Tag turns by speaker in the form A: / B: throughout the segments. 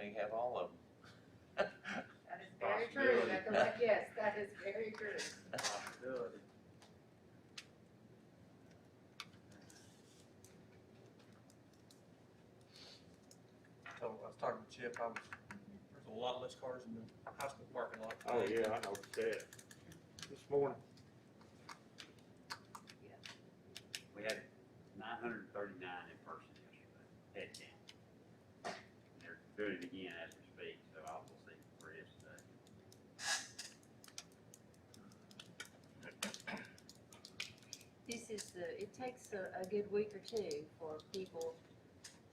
A: may have all of them.
B: That is very true, yes, that is very true.
C: Possibility.
D: So I was talking to Chip, there's a lot less cars in the high school parking lot
C: Oh,
D: today.
C: yeah, I noticed that this morning.
E: We had 939 in person yesterday, head count. They're doing it again as we speak, so I will see where it is today.
F: It takes a good week or two for people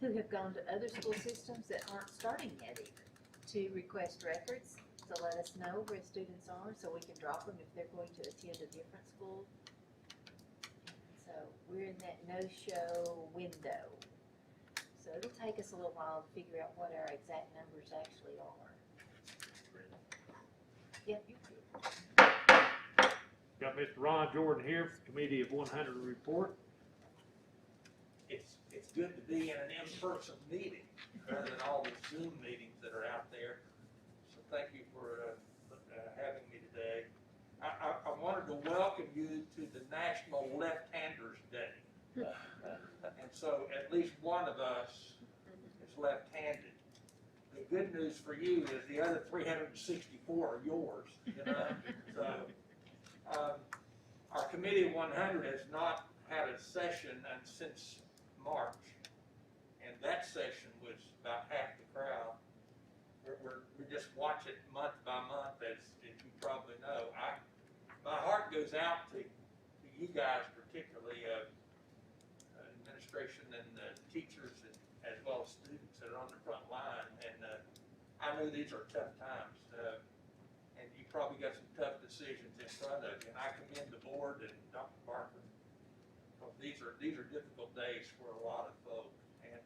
F: who have gone to other school systems that aren't starting yet even to request records, to let us know where students are so we can drop them if they're going to attend a different school. So we're in that no-show window. So it'll take us a little while to figure out what our exact numbers actually are. Yep, you could.
C: Got Mr. Ron Jordan here for the Committee of 100 report.
G: It's good to be in an in-person meeting rather than all the Zoom meetings that are out there. So thank you for having me today. I wanted to welcome you to the National Left-Handers Day. And so at least one of us is left-handed. The good news for you is the other 364 are yours, you know? So our Committee of 100 has not had a session since March. And that session was about half the crowd. We just watch it month by month, as you probably know. My heart goes out to you guys, particularly administration and teachers, as well as students that are on the front line. And I know these are tough times, and you probably got some tough decisions in front of you. And I commend the board and Dr. Barker. These are difficult days for a lot of folks. And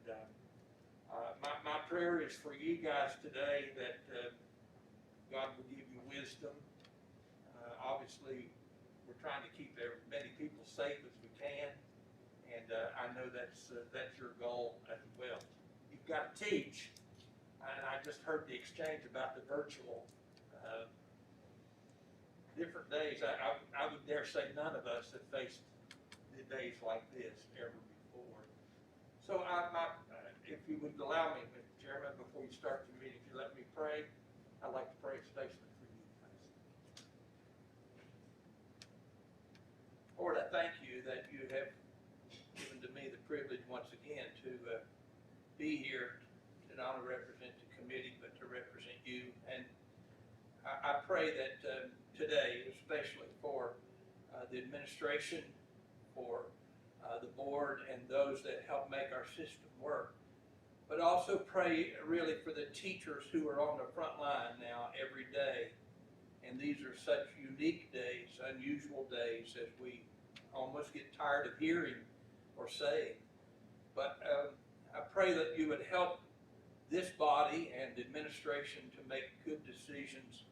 G: my prayer is for you guys today that God will give you wisdom. Obviously, we're trying to keep as many people safe as we can, and I know that's your goal as well. You've got to teach, and I just heard the exchange about the virtual different days. I would dare say none of us have faced the days like this ever before. So if you would allow me, Mr. Chairman, before you start your meeting, if you let me pray, I'd like to pray especially for you guys. Lord, I thank you that you have given to me the privilege once again to be here to not only represent the committee, but to represent you. And I pray that today, especially for the administration, for the board and those that help make our system work, but also pray really for the teachers who are on the front line now every day. And these are such unique days, unusual days, as we almost get tired of hearing or saying. But I pray that you would help this body and the administration to make good decisions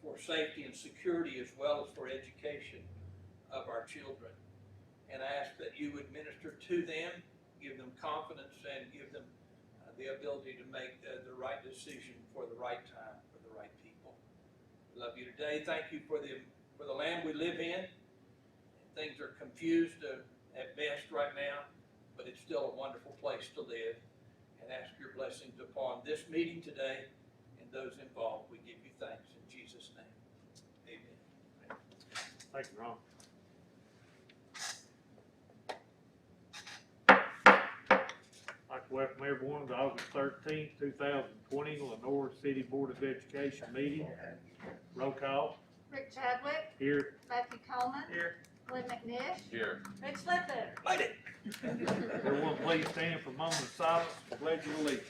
G: for safety and security, as well as for education of our children. And I ask that you would minister to them, give them confidence, and give them the ability to make the right decision for the right time, for the right people. We love you today. Thank you for the land we live in. Things are confused at best right now, but it's still a wonderful place to live. And ask your blessings upon this meeting today and those involved. We give you thanks in Jesus' name. Amen.
C: Thank you, Ron. I'd like to welcome everyone to August 13th, 2020 Lenoir City Board of Education meeting. Roll call.
B: Rick Chadwick,
C: Here.
B: Matthew Coleman,
D: Here.
B: Glenn McNish,
A: Here.
B: Rich Ledbetter.
D: Light it.
C: Everyone please stand for a moment of silence for the Pledge of Allegiance.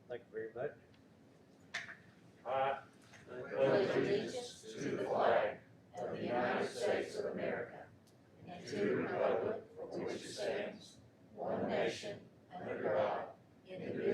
C: Thank you very much. I
F: Pledge allegiance to the flag of the United States of America and to the republic for which it stands, one nation, under God, indivisible,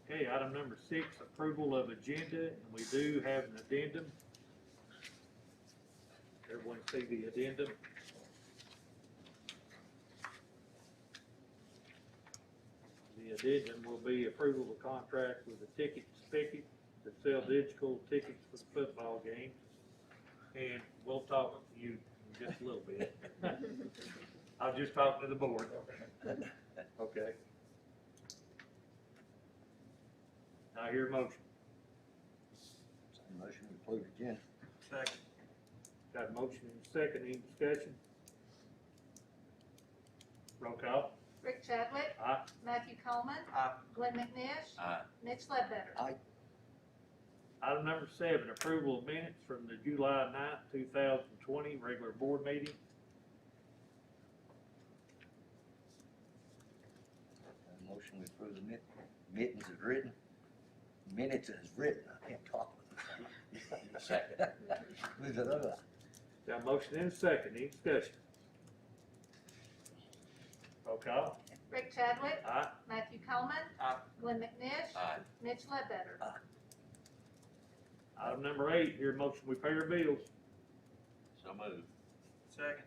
C: Okay, item number 6, approval of agenda, and we do have an addendum. Everyone see the addendum? The addendum will be approval of contract with the ticket spigot to sell digital tickets for the football games. And we'll talk to you in just a little bit. I'll just talk to the board. Okay. I hear a motion.
A: Motion to approve agenda.
D: Second.
C: Got a motion and a second, any discussion? Roll call.
B: Rick Chadwick.
C: Aye.
B: Matthew Coleman.
D: Aye.
B: Glenn McNish.
A: Aye.
B: Mitch Ledbetter.
C: Item number 7, approval of minutes from the July 9th, 2020 regular board meeting.
A: Motion to approve the minutes as written. Minutes as written, I can't talk with them. Second. Move it over.
C: Got a motion and a second, any discussion? Roll call.
B: Rick Chadwick.
C: Aye.
B: Matthew Coleman.
D: Aye.
B: Glenn McNish.
A: Aye.
B: Mitch Ledbetter.
C: Item number 8, here motion we pay our bills.
A: So moved.
D: Second.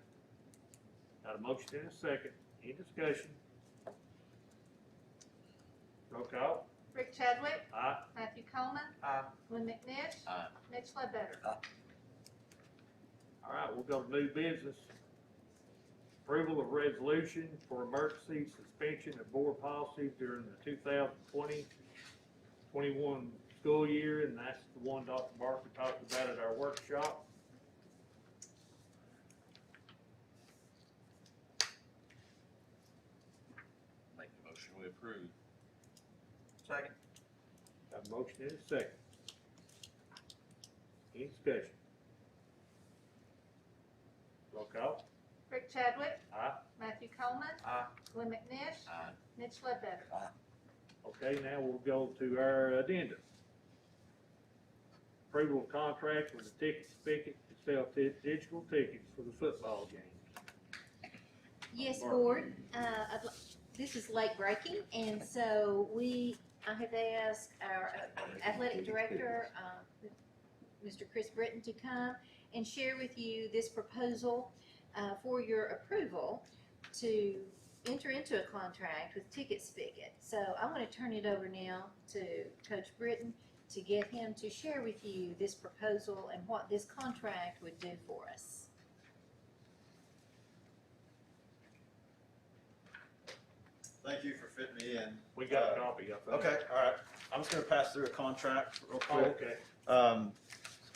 C: Got a motion and a second, any discussion? Roll call.
B: Rick Chadwick.
C: Aye.
B: Matthew Coleman.
D: Aye.
B: Glenn McNish.
A: Aye.
B: Mitch Ledbetter.
C: All right, we'll go to new business. Approval of resolution for emergency suspension of board policies during the 2020-21 school year, and that's the one Dr. Barker talked about at our workshop.
A: Make the motion we approve.
D: Second.
C: Got a motion and a second. Any discussion? Roll call.
B: Rick Chadwick.
C: Aye.
B: Matthew Coleman.
D: Aye.
B: Glenn McNish.
A: Aye.
B: Mitch Ledbetter.
C: Okay, now we'll go to our addendum. Approval of contract with the ticket spigot to sell digital tickets for the football game.
F: Yes,
C: Barbara.
F: board, this is late breaking, and so I have asked our athletic director, Mr. Chris Britton, to come and share with you this proposal for your approval to enter into a contract with Ticket Spigot. So I'm going to turn it over now to Coach Britton to get him to share with you this proposal and what this contract would do for us.
H: Thank you for fitting me in.
C: We got a copy of it.
H: Okay, all right. I'm just gonna pass through a contract real
C: Oh,
H: quick.
C: okay.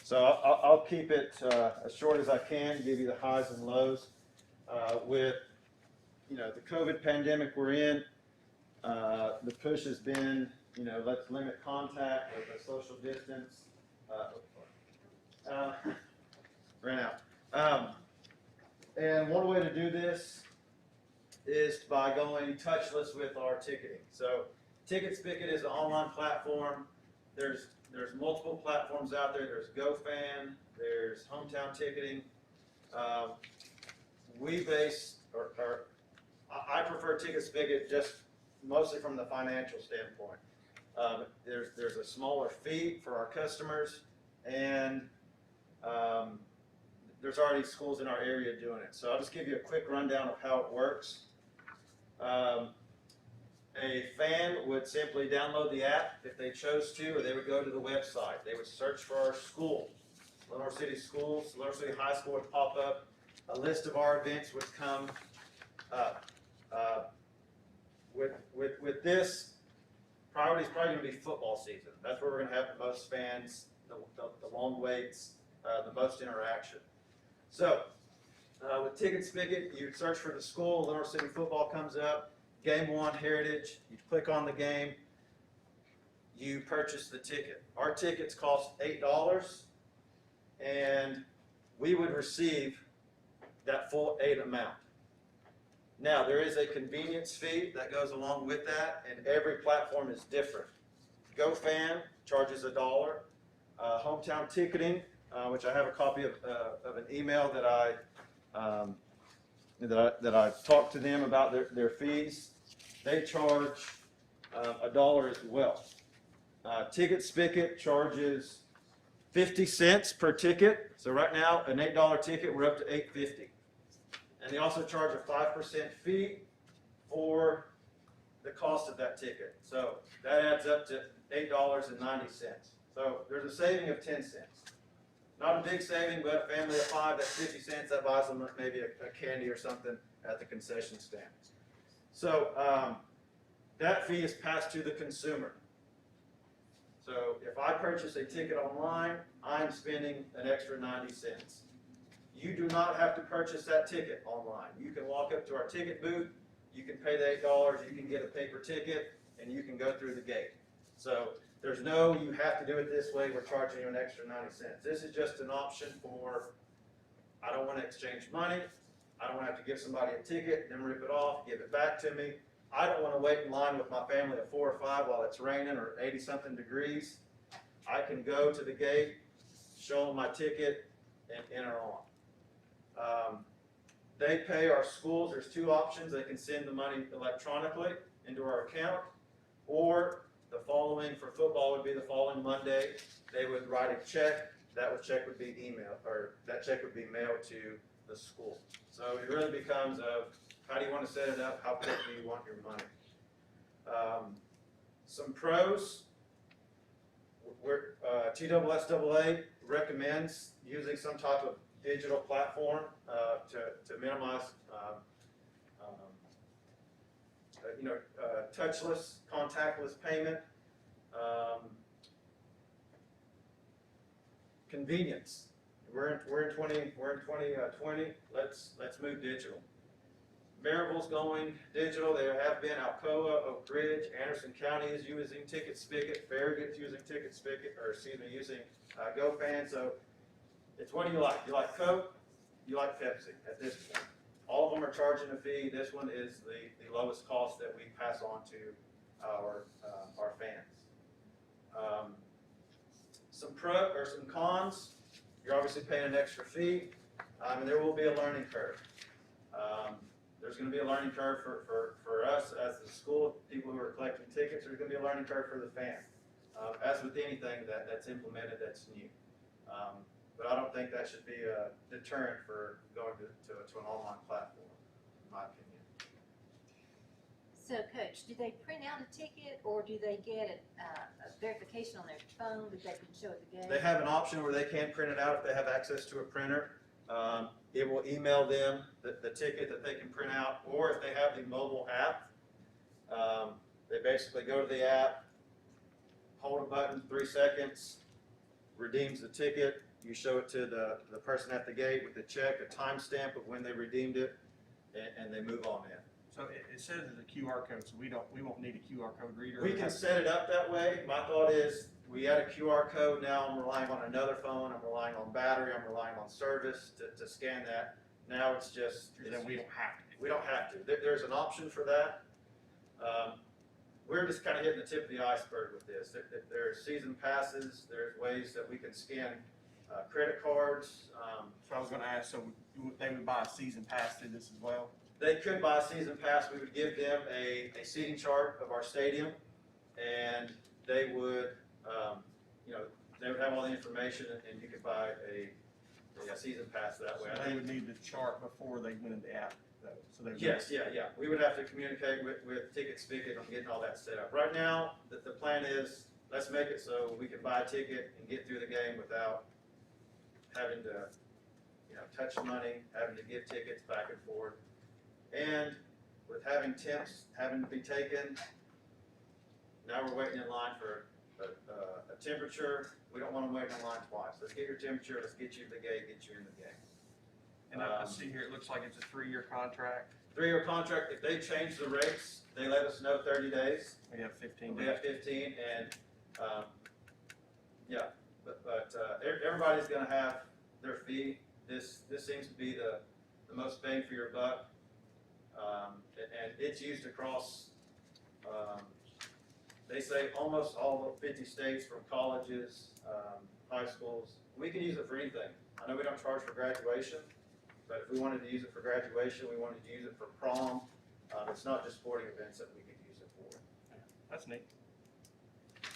H: So I'll keep it as short as I can, give you the highs and lows. With, the COVID pandemic we're in, the push has been, let's limit contact with a social distance. Ran out. And one way to do this is by going touchless with our ticketing. So Ticket Spigot is an online platform. There's multiple platforms out there. There's GoFan, there's Hometown Ticketing. I prefer Ticket Spigot just mostly from the financial standpoint. There's a smaller fee for our customers, and there's already schools in our area doing it. So I'll just give you a quick rundown of how it works. A fan would simply download the app if they chose to, or they would go to the website. They would search for our school. Lenoir City Schools, Lenoir City High School would pop up. A list of our events would come up. With this, priority is probably going to be football season. That's where we're going to have the most fans, the long waits, the most interaction. So, with Ticket Spigot, you search for the school. Lenoir City football comes up. Game 1, Heritage. You click on the game. You purchase the ticket. Our tickets cost $8, and we would receive that full $8 amount. Now, there is a convenience fee that goes along with that, and every platform is different. GoFan charges $1. Hometown Ticketing, which I have a copy of an email that I talked to them about their fees. They charge $1 as well. Ticket Spigot charges 50 cents per ticket. So right now, an $8 ticket, we're up to $8.50. And they also charge a 5% fee for the cost of that ticket. So that adds up to $8.90. So there's a saving of 10 cents. Not a big saving, but a family of 5, that's 50 cents. That buys them maybe a candy or something at the concession stand. So that fee is passed to the consumer. So if I purchase a ticket online, I'm spending an extra 90 cents. You do not have to purchase that ticket online. You can walk up to our ticket booth, you can pay the $8, you can get a paper ticket, and you can go through the gate. So there's no, you have to do it this way, we're charging you an extra 90 cents. This is just an option for, I don't want to exchange money, I don't want to have to give somebody a ticket, then rip it off, give it back to me. I don't want to wait in line with my family of 4 or 5 while it's raining or 80-something degrees. I can go to the gate, show them my ticket, and enter on. They pay our schools. There's 2 options. They can send the money electronically into our account, or the following, for football would be the following Monday, they would write a check. That check would be emailed, or that check would be mailed to the school. So it really becomes of, how do you want to set it up? How quick do you want your money? Some pros, TSSAA recommends using some type of digital platform to minimize, touchless, contactless payment. Convenience. We're in 2020. Let's move digital. Maryville's going digital. There have been Alcoa, Oak Ridge, Anderson County is using Ticket Spigot, Farragut's using Ticket Spigot, or excuse me, using GoFan. So it's what do you like? You like Coke? You like Pepsi at this point? All of them are charging a fee. This one is the lowest cost that we pass on to our fans. Some cons. You're obviously paying an extra fee, and there will be a learning curve. There's going to be a learning curve for us as the school, people who are collecting tickets. There's going to be a learning curve for the fan. As with anything that's implemented that's new. But I don't think that should be a deterrent for going to an online platform, in my opinion.
F: So, Coach, do they print out a ticket, or do they get a verification on their phone that they can show at the gate?
H: They have an option where they can print it out if they have access to a printer. It will email them the ticket that they can print out, or if they have the mobile app, they basically go to the app, hold a button, 3 seconds, redeems the ticket. You show it to the person at the gate with the check, a timestamp of when they redeemed it, and they move on in.
D: So it says it's a QR code, so we won't need a QR code reader.
H: We can set it up that way. My thought is, we add a QR code, now I'm relying on another phone, I'm relying on battery, I'm relying on service to scan that. Now it's just,
D: Then we don't have to.
H: we don't have to. There's an option for that. We're just kind of hitting the tip of the iceberg with this. There's season passes, there's ways that we can scan credit cards.
D: So I was gonna ask, so they would buy a season pass through this as well?
H: They could buy a season pass. We would give them a seating chart of our stadium, and they would, they would have all the information, and you could buy a season pass that way.
D: So they would need the chart before they went into the app, though. So they would.
H: Yes, yeah. We would have to communicate with Ticket Spigot on getting all that set up. Right now, the plan is, let's make it so we can buy a ticket and get through the game without having to, touch money, having to give tickets back and forth. And with having temps having to be taken, now we're waiting in line for a temperature. We don't want them waiting in line twice. Let's get your temperature, let's get you to the gate, get you in the game.
D: And I see here, it looks like it's a 3-year contract.
H: 3-year contract. If they change the rates, they let us know 30 days.
D: We have 15
H: We
D: days.
H: have 15, and but everybody's going to have their fee. This seems to be the most bang for your buck, and it's used across. They say almost all the 50 states, from colleges, high schools. We can use it for anything. I know we don't charge for graduation, but if we wanted to use it for graduation, we wanted to use it for prom. It's not just sporting events that we could use it for.
D: That's neat.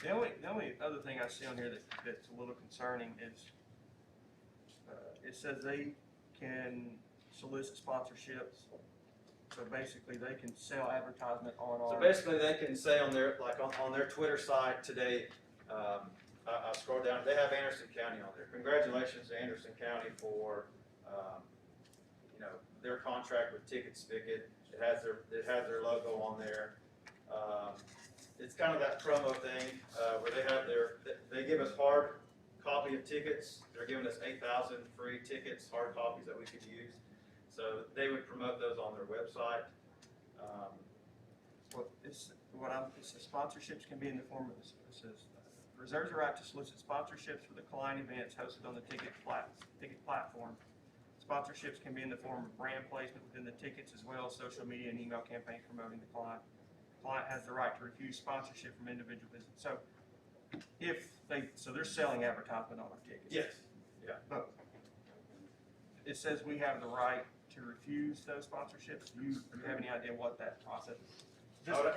D: The only other thing I see on here that's a little concerning is, it says they can solicit sponsorships. So basically, they can sell advertisement on
H: So
D: our.
H: basically, they can say on their, like, on their Twitter site today, I scroll down, they have Anderson County on there. Congratulations to Anderson County for, you know, their contract with Ticket Spigot. It has their logo on there. It's kind of that promo thing, where they give us hard copy of tickets. They're giving us 8,000 free tickets, hard copies that we could use. So they would promote those on their website.
D: It says sponsorships can be in the form of, it says, reserves the right to solicit sponsorships for the client events hosted on the ticket platform. Sponsorships can be in the form of brand placement within the tickets as well as social media and email campaigns promoting the client. The client has the right to refuse sponsorship from individual business. So so they're selling advertisement on our tickets.
H: Yes. Yeah.
D: But it says we have the right to refuse those sponsorships. Do you have any idea what that process is?
H: I would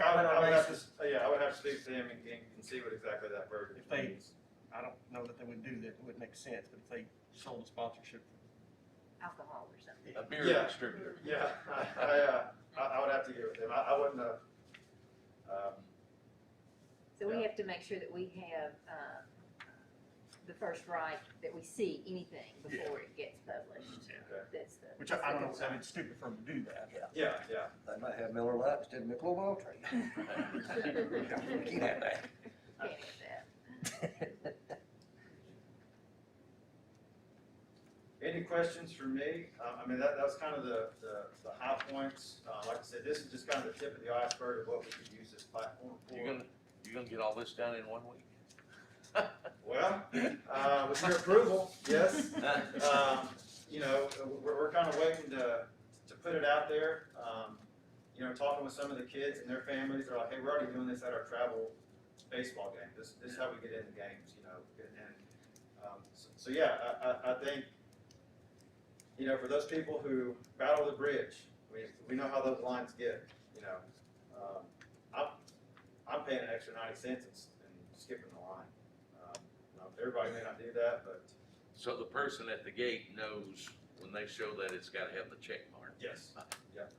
H: have to speak to him and see what exactly that verbiage
D: If they-
H: means.
D: I don't know that they would do that, it wouldn't make sense, but if they sold a sponsorship.
F: Alcohol or something.
A: A beer
H: Yeah.
A: distributor.
H: Yeah, I would have to get with him. I wouldn't have.
F: So we have to make sure that we have, the first right, that we see anything before it gets published.
H: Okay.
F: That's the.
D: Which I don't know, I mean, it's stupid for them to do that.
H: Yeah.
A: They might have Miller Lite instead of Michelob Ultra. Can't have that.
F: Can't have that.
H: Any questions for me? I mean, that was kind of the high points. Like I said, this is just kind of the tip of the iceberg of what we could use this platform for.
A: You're gonna get all this done in 1 week?
H: Well, with your approval, yes. You know, we're kind of waiting to put it out there. You know, talking with some of the kids and their families, they're like, hey, we're already doing this at our travel baseball game. This is how we get into games, you know. So yeah, I think, you know, for those people who battle the bridge, we know how those lines get, you know. I'm paying an extra 90 cents and skipping the line. You know, everybody may not do that, but
I: So the person at the gate knows when they show that it's gotta have the check mark.
H: yes, yeah.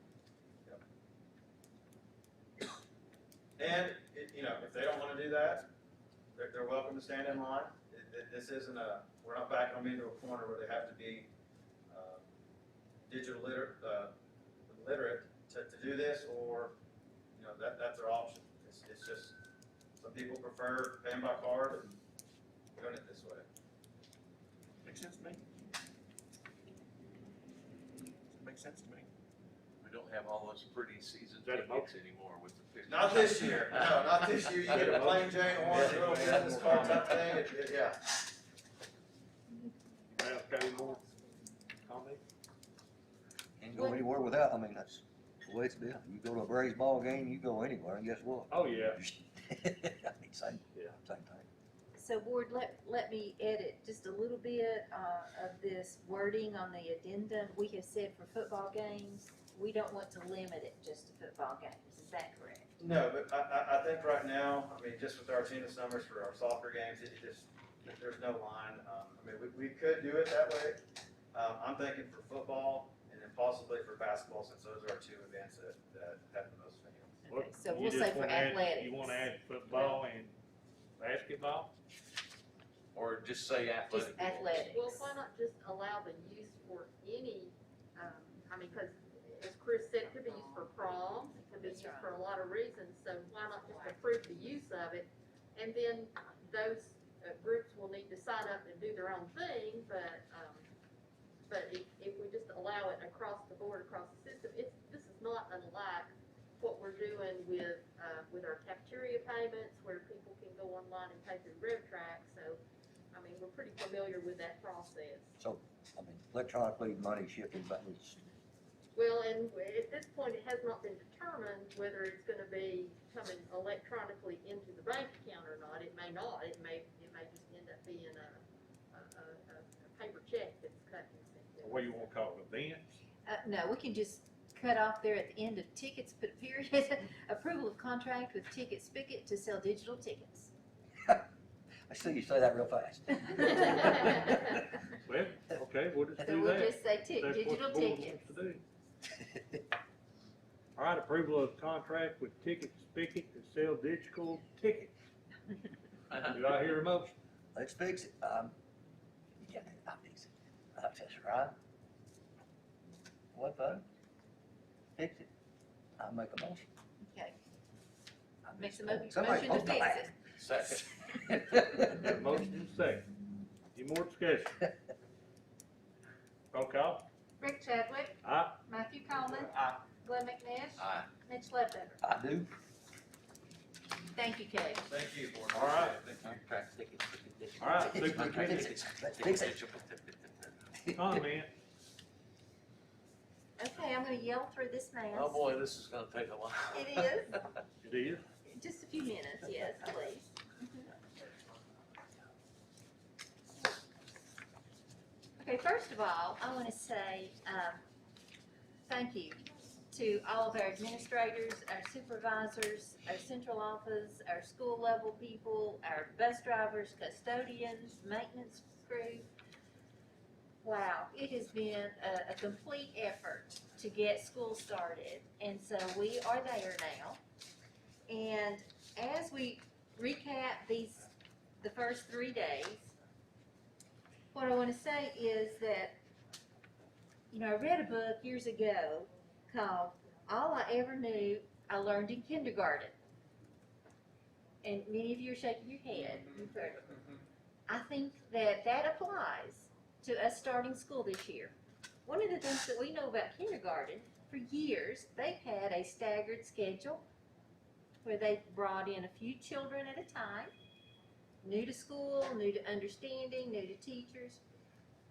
H: And, you know, if they don't wanna do that, they're welcome to stand in line. This isn't we're not backing them into a corner where they have to be digital literate to do this, or, you know, that's their option. It's just, some people prefer paying by card and doing it this way.
D: Makes sense to me. Makes sense to me.
I: We don't have all those pretty season
C: Is that a
I: tickets anymore with the pictures.
H: Not this year, no, not this year. You get a plain Jane orange little business card type thing, yeah.
C: Got any more comments?
A: Can't go anywhere without, I mean, that's the way it's been. You go to a Braves ball game, you go anywhere, and guess what?
C: Oh, yeah.
A: I mean, same thing.
F: So board, let me edit just a little bit, of this wording on the addendum. We have said for football games, we don't want to limit it just to football games. Is that correct?
H: No, but I think right now, I mean, just with our team of summers for our soccer games, there's no line. I mean, we could do it that way. I'm thinking for football and then possibly for basketball, since those are our two events that have the most fans.
C: Well,
F: Okay, so
C: you
F: we'll
C: just
F: say for
C: wanna add-
F: athletics.
C: You wanna add football and basketball?
I: Or just say
F: Just
I: athletic.
F: athletics.
B: Well, why not just allow the use for any, I mean, because as Chris said, it could be used for prom, it could be
F: That's
B: used
F: right.
B: for a lot of reasons, so why not just approve the use of it? And then those groups will need to sign up and do their own thing, but if we just allow it across the board, across the system, this is not unlike what we're doing with our cafeteria payments, where people can go online and pay through RevTrak, so, I mean, we're pretty familiar with that process.
A: So, I mean, electronically money shifted, but it's,
B: Well, and at this point, it has not been determined whether it's gonna be coming electronically into the bank account or not. It may not, it may just end up being a paper check that's cut and sent.
C: Or what do you wanna call it, events?
F: No, we can just cut off there at the end of tickets, put a period, approval of contract with Ticket Spigot to sell digital tickets.
A: I see you say that real fast.
C: Well, okay, we'll just
F: So
C: do
F: we'll
C: that.
F: just say
C: That's what
F: digital
C: the board
F: tickets.
C: wants to do. All right, approval of contract with Ticket Spigot to sell digital tickets. Do I hear a motion?
A: Let's fix it. Yeah, I'll fix it. That's right. What, bud? Fix it. I'll make a motion.
F: Okay,
A: I
F: makes a
A: missed that.
F: motion to
A: Somebody
F: fix
A: post
F: it.
I: Second.
C: Motion and second. Any more discussion? Roll call.
J: Rick Chadwick,
C: Aye.
J: Matthew Coleman,
D: Aye.
J: Glenn McNish,
I: Aye.
J: Mitch Ledbetter.
A: I do.
F: Thank you, Kay.
H: Thank you, board.
C: All right.
I: Contract tickets.
C: All right,
A: Fix
C: superintendent
A: it. Let's fix it.
C: comment.
F: Okay, I'm gonna yell through this mess.
I: Oh, boy, this is gonna take a while.
F: It is.
C: It is.
F: Just a few minutes, yes, please. Okay, first of all, I want to say thank you to all of our administrators, our supervisors, our central office, our school level people, our bus drivers, custodians, maintenance crew. Wow, it has been a complete effort to get school started, and so we are there now. And as we recap the first 3 days, what I want to say is that, I read a book years ago called All I Ever Knew I Learned in Kindergarten. And many of you are shaking your head. You've heard it. I think that applies to us starting school this year. One of the things that we know about kindergarten, for years, they've had a staggered schedule where they brought in a few children at a time, new to school, new to understanding, new to teachers.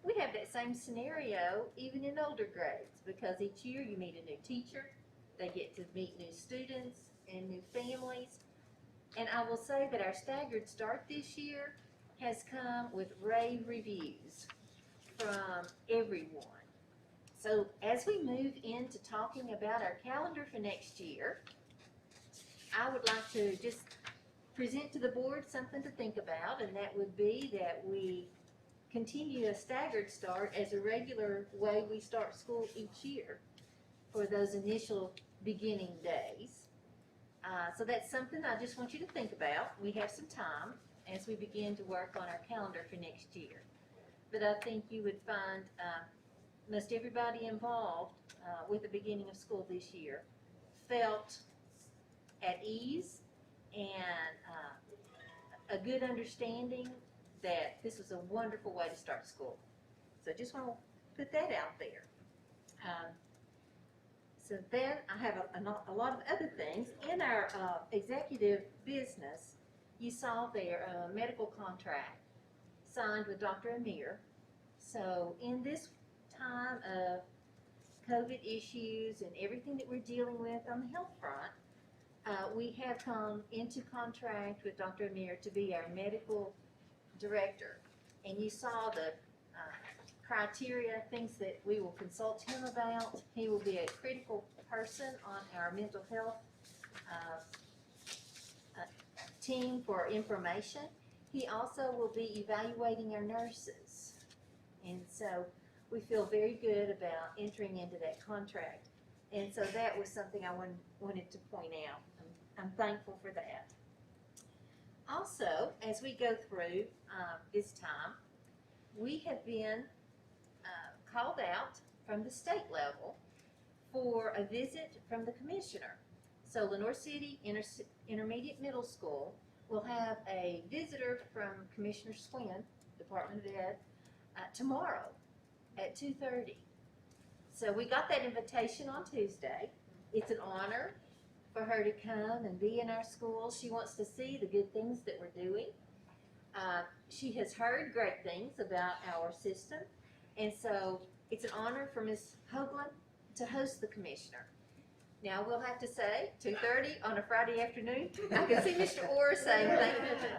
F: We have that same scenario even in older grades, because each year you meet a new teacher, they get to meet new students and new families. And I will say that our staggered start this year has come with rave reviews from everyone. So as we move into talking about our calendar for next year, I would like to just present to the board something to think about, and that would be that we continue a staggered start as a regular way we start school each year for those initial beginning days. So that's something I just want you to think about. We have some time as we begin to work on our calendar for next year. But I think you would find most everybody involved with the beginning of school this year felt at ease and a good understanding that this was a wonderful way to start school. So just want to put that out there. So then I have a lot of other things. In our executive business, you saw there a medical contract signed with Dr. Amir. So in this time of COVID issues and everything that we're dealing with on the health front, we have come into contract with Dr. Amir to be our medical director. And you saw the criteria, things that we will consult him about. He will be a critical person on our mental health team for information. He also will be evaluating our nurses. And so we feel very good about entering into that contract. And so that was something I wanted to point out. I'm thankful for that. Also, as we go through this time, we have been called out from the state level for a visit from the commissioner. So Lenoir City Intermediate Middle School will have a visitor from Commissioner Swin, Department of Ed, tomorrow at 2:30. So we got that invitation on Tuesday. It's an honor for her to come and be in our school. She wants to see the good things that we're doing. She has heard great things about our system, and so it's an honor for Ms. Hoagland to host the commissioner. Now, we'll have to say, 2:30 on a Friday afternoon. I can see Mr. Orr saying,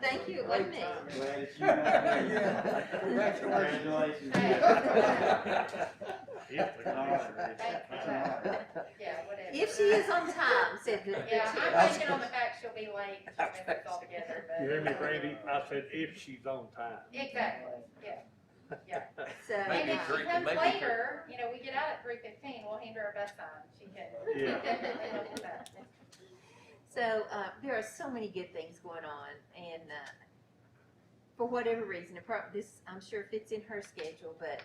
F: thank you, it wasn't me.
C: Glad it's you, not me.
A: Yeah.
C: Congratulations. Yep, we can honor it.
J: Yeah, whatever.
F: If she is on time, said the
J: Yeah,
F: chair.
J: I'm thinking on the fact she'll be late, she'll mess us all together, but.
C: You hear me, Brandy? I said if she's on time.
J: Exactly, yeah.
F: So,
J: And if she
I: Maybe
J: comes
I: maybe
J: later, you know, we get out at 3:15, we'll hand her a bus sign, she can.
C: Yeah.
F: So, there are so many good things going on, and, for whatever reason, this, I'm sure fits in her schedule, but,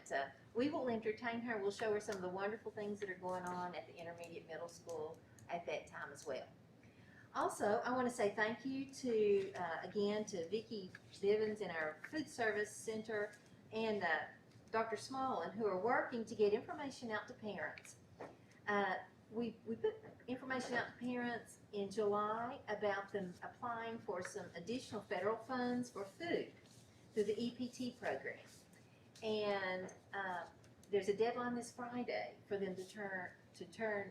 F: we will entertain her, we'll show her some of the wonderful things that are going on at the intermediate middle school at that time as well. Also, I want to say thank you to, again, to Vicki Bivens in our food service center and, Dr. Smallin, who are working to get information out to parents. We put information out to parents in July about them applying for some additional federal funds for food through the EPT program. And there's a deadline this Friday for them to turn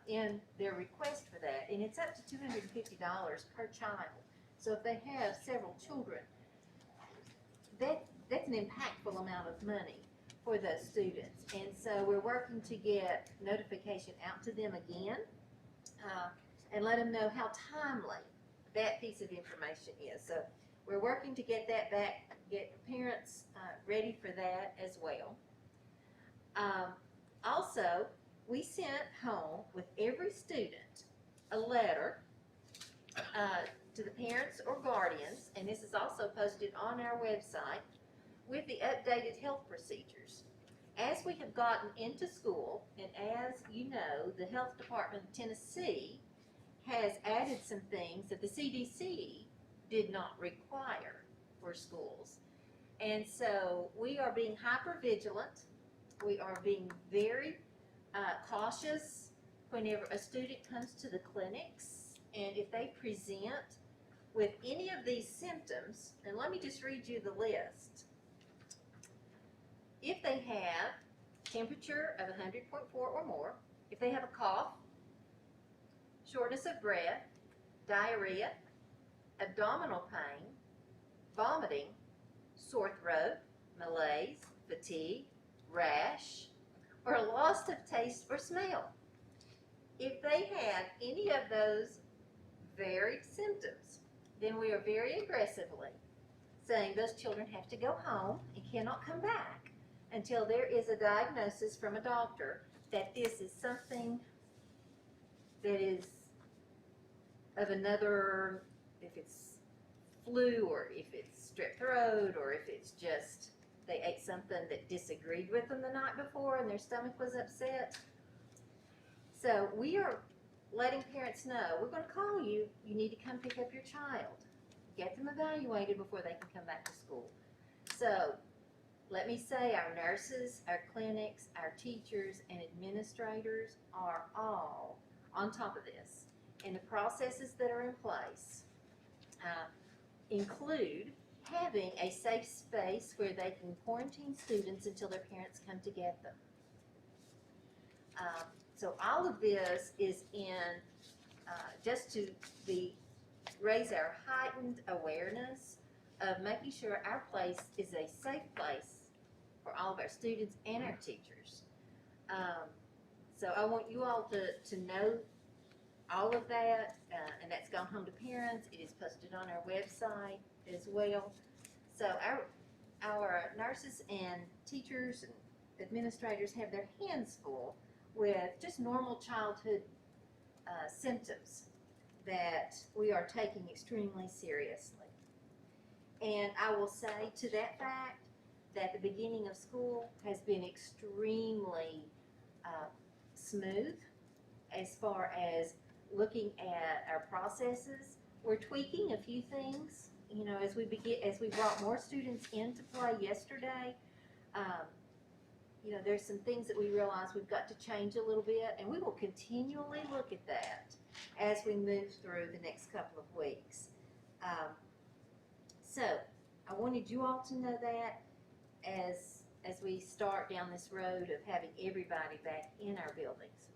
F: in their request for that, and it's up to $250 per child. So if they have several children, that's an impactful amount of money for those students. And so we're working to get notification out to them again and let them know how timely that piece of information is. So we're working to get that back, get parents ready for that as well. Also, we sent home with every student a letter to the parents or guardians, and this is also posted on our website, with the updated health procedures. As we have gotten into school, and as you know, the health department of Tennessee has added some things that the CDC did not require for schools. And so we are being hyper vigilant. We are being very cautious whenever a student comes to the clinics, and if they present with any of these symptoms, and let me just read you the list. If they have temperature of 100.4 or more, if they have a cough, shortness of breath, diarrhea, abdominal pain, vomiting, sore throat, malaise, fatigue, rash, or a loss of taste or smell. If they have any of those varied symptoms, then we are very aggressively saying those children have to go home and cannot come back until there is a diagnosis from a doctor that this is something that is of another, if it's flu or if it's strep throat or if it's just they ate something that disagreed with them the night before and their stomach was upset. So we are letting parents know, we're going to call you, you need to come pick up your child. Get them evaluated before they can come back to school. So let me say our nurses, our clinics, our teachers, and administrators are all on top of this. And the processes that are in place include having a safe space where they can quarantine students until their parents come to get them. So all of this is in just to raise our heightened awareness of making sure our place is a safe place for all of our students and our teachers. So I want you all to know all of that, and that's gone home to parents. It is posted on our website as well. So our nurses and teachers and administrators have their hands full with just normal childhood symptoms that we are taking extremely seriously. And I will say to that fact that the beginning of school has been extremely smooth as far as looking at our processes. We're tweaking a few things, you know, as we brought more students into play yesterday. You know, there's some things that we realize we've got to change a little bit, and we will continually look at that as we move through the next couple of weeks. So I wanted you all to know that as we start down this road of having everybody back in our buildings.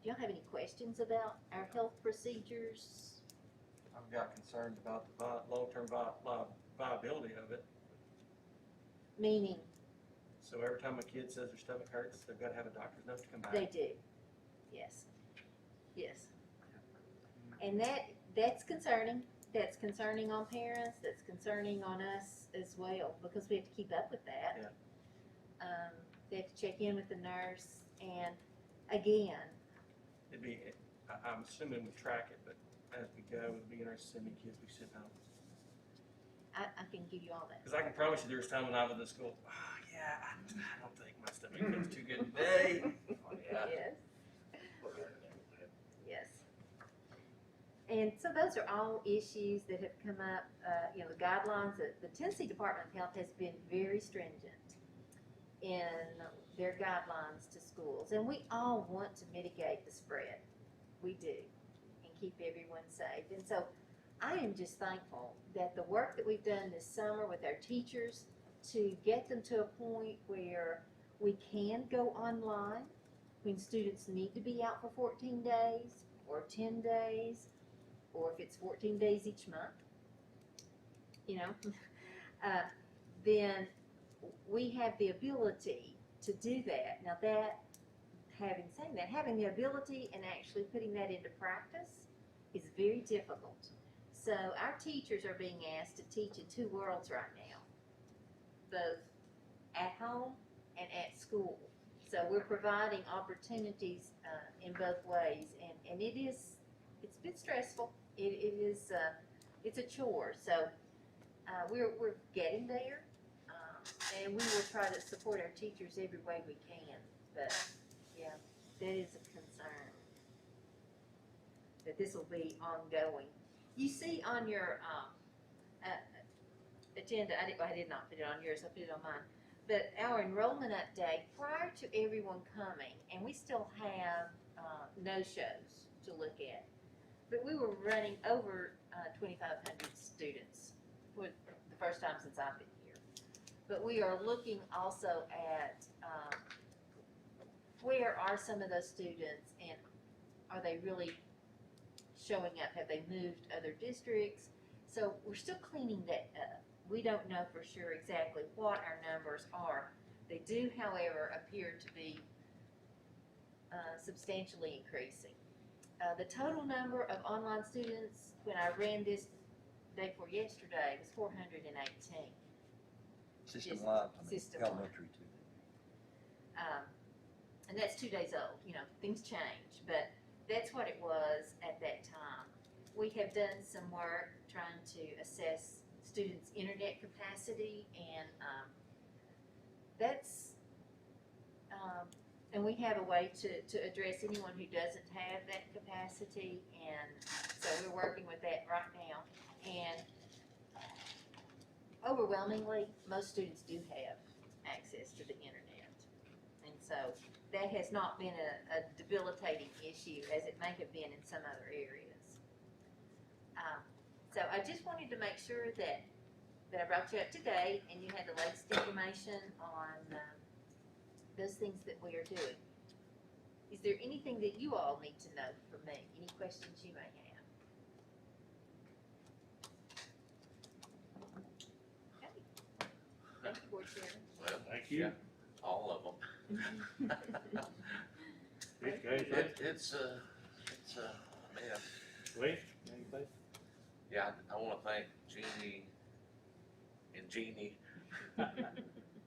F: y'all have any questions about our health procedures?
D: I've got concerns about the long-term viability of it.
F: Meaning,
D: So every time a kid says their stomach hurts, they've got to have a doctor's note to come back.
F: they do, yes, yes. And that's concerning. That's concerning on parents, that's concerning on us as well, because we have to keep up with that. They have to check in with the nurse, and again,
D: It'd be, I'm assuming we track it, but as we go, it'd be interesting to see how many kids we send home.
F: I can give you all that.
D: Because I can promise you there was time when I was in school, oh, yeah, I don't think my stomach feels too good today. Oh, yeah.
F: Yes. Yes. And so those are all issues that have come up, you know, the guidelines, the Tennessee Department of Health has been very stringent in their guidelines to schools. And we all want to mitigate the spread. We do. And keep everyone safe. And so I am just thankful that the work that we've done this summer with our teachers to get them to a point where we can go online when students need to be out for 14 days or 10 days, or if it's 14 days each month, you know, then we have the ability to do that. Now that, saying that, having the ability and actually putting that into practice is very difficult. So our teachers are being asked to teach in two worlds right now, both at home and at school. So we're providing opportunities in both ways, and it's been stressful. It's a chore. So we're getting there, and we will try to support our teachers every way we can. But yeah, that is a concern that this will be ongoing. You see on your agenda, I did not put it on yours, I put it on mine, but our enrollment update prior to everyone coming, and we still have no-shows to look at, but we were running over 2,500 students for the first time since I've been here. But we are looking also at where are some of those students, and are they really showing up? Have they moved other districts? So we're still cleaning that up. We don't know for sure exactly what our numbers are. They do, however, appear to be substantially increasing. The total number of online students, when I ran this day before yesterday, was 418.
A: System-wide, I mean,
F: System-wide.
A: elementary too.
F: And that's 2 days old. You know, things change, but that's what it was at that time. We have done some work trying to assess students' internet capacity, and and we have a way to address anyone who doesn't have that capacity, and so we're working with that right now. And overwhelmingly, most students do have access to the internet, and so that has not been a debilitating issue as it may have been in some other areas. So I just wanted to make sure that I brought you up to date and you had the latest information on those things that we are doing. Is there anything that you all need to know from me? Any questions you may have? Okay. Thank you, Board Chairman.
I: Well,
C: Thank you.
I: yeah, all of them.
C: Okay,
I: It's a mess.
C: Wait, anything?
I: Yeah, I wanna thank Jeannie and Jeannie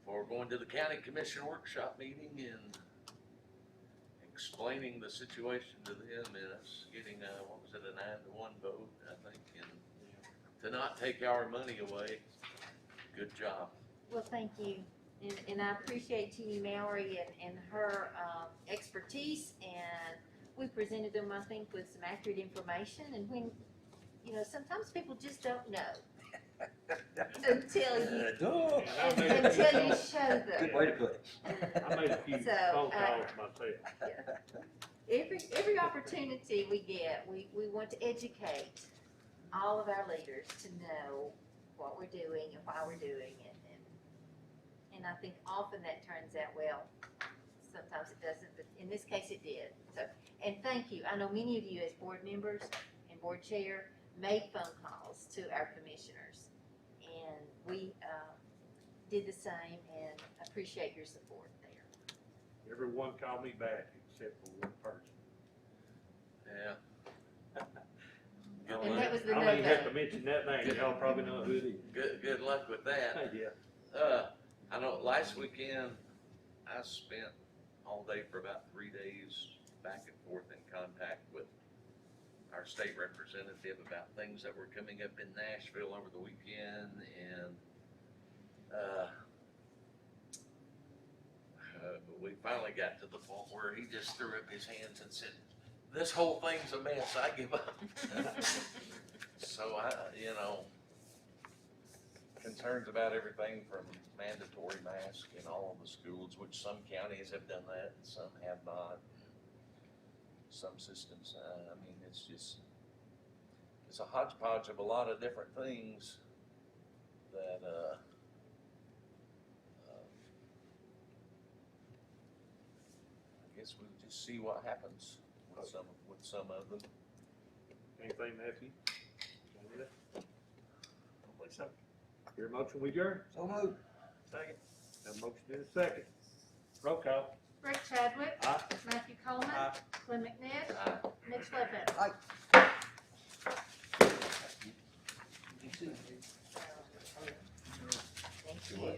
I: for going to the county commission workshop meeting and explaining the situation to them and us getting a, what was it, a 9-1 vote, I think, and to not take our money away. Good job.
F: Well, thank you. And I appreciate Teeny Mallory and her expertise, and we presented them, I think, with some accurate information. And when, you know, sometimes people just don't know until you until you show them.
A: Good way to put it.
C: I made a few
F: So,
C: phone calls myself.
F: Every opportunity we get, we want to educate all of our leaders to know what we're doing and why we're doing it. And I think often that turns out well. sometimes it doesn't, but in this case it did. So, and thank you. I know many of you as board members and board chair made phone calls to our commissioners. And we did the same and appreciate your support there.
C: Everyone called me back except for one person.
I: Yeah.
F: And that was the
C: I don't even have
F: no-go.
C: to mention that name, y'all probably know who it is.
I: Good luck with that.
C: Yeah.
I: I know last weekend, I spent all day for about 3 days back and forth in contact with our state representative about things that were coming up in Nashville over the weekend, and we finally got to the point where he just threw up his hands and said, "This whole thing's a mess, I give up." So concerns about everything from mandatory mask in all of the schools, which some counties have done that, and some have not. Some systems, I mean, it's a hodgepodge of a lot of different things that, I guess we'll just see what happens with some of them.
C: Anything, Matthew?
D: Hopefully so.
C: Your motion, we adjourn?
A: So moved.
D: Second.
C: Have a motion in a second. Roll call.
J: Rick Chadwick.
C: Aye.
J: Matthew Coleman.
D: Aye.
J: Glenn McNabb.
I: Aye.
J: Mitch Ledbetter.
A: Aye. You see,
F: Thank you.